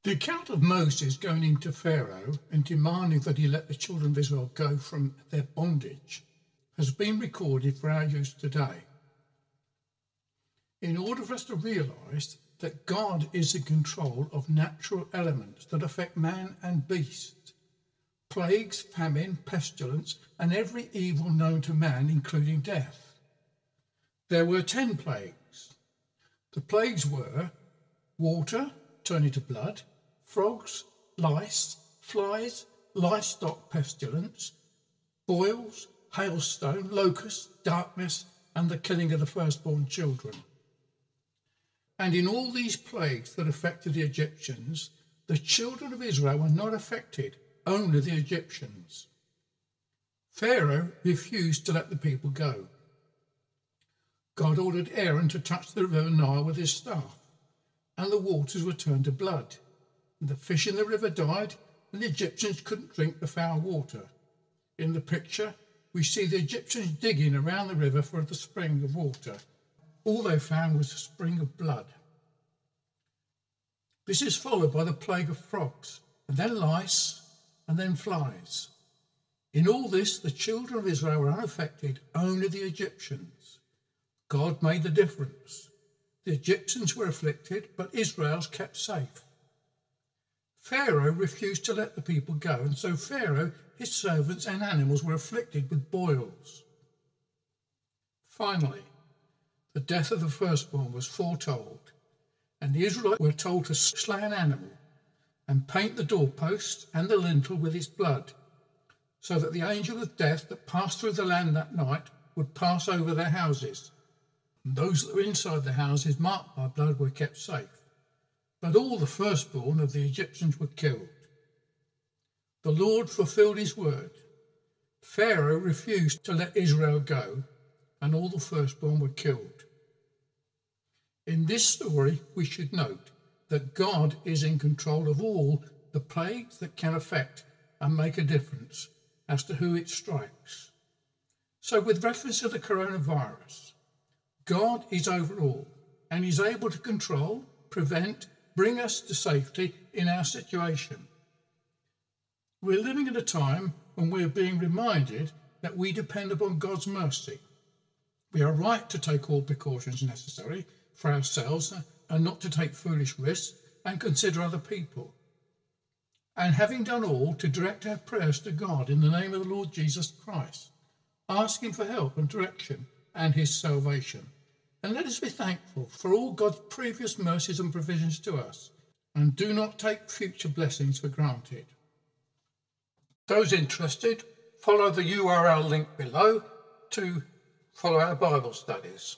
The account of Moses going into Pharaoh and demanding that he let the children of Israel go from their bondage has been recorded for our use today. In order for us to realise that God is in control of natural elements that affect man and beast, plagues, famine, pestilence, and every evil known to man, including death. There were 10 plagues. The plagues were water turning to blood, frogs, lice, flies, livestock pestilence, boils, hailstone, locusts, darkness, and the killing of the firstborn children. And in all these plagues that affected the Egyptians, the children of Israel were not affected, only the Egyptians. Pharaoh refused to let the people go. God ordered Aaron to touch the river Nile with his staff, and the waters were turned to blood. And the fish in the river died, and the Egyptians couldn't drink the foul water. In the picture, we see the Egyptians digging around the river for the spring of water. All they found was a spring of blood. This is followed by the plague of frogs, and then lice, and then flies. In all this, the children of Israel were unaffected, only the Egyptians. God made the difference. The Egyptians were afflicted, but Israel's kept safe. Pharaoh refused to let the people go, and so Pharaoh, his servants, and animals were afflicted with boils. Finally, the death of the firstborn was foretold, and the Israelites were told to slay an animal and paint the doorpost and the lintel with its blood, so that the angel of death that passed through the land that night would pass over their houses. And those that were inside the houses marked by blood were kept safe. But all the firstborn of the Egyptians were killed. The Lord fulfilled his word. Pharaoh refused to let Israel go, and all the firstborn were killed. In this story, we should note that God is in control of all the plagues that can affect and make a difference as to who it strikes. So with reference to the coronavirus, God is over all and is able to control, prevent, bring us to safety in our situation. We're living at a time when we're being reminded that we depend upon God's mercy. We are right to take all precautions necessary for ourselves and not to take foolish risks and consider other people. And having done all, to direct our prayers to God in the name of the Lord Jesus Christ, asking for help and direction and his salvation. And let us be thankful for all God's previous mercies and provisions to us, and do not take future blessings for granted. Those interested, follow the URL link below to follow our Bible studies.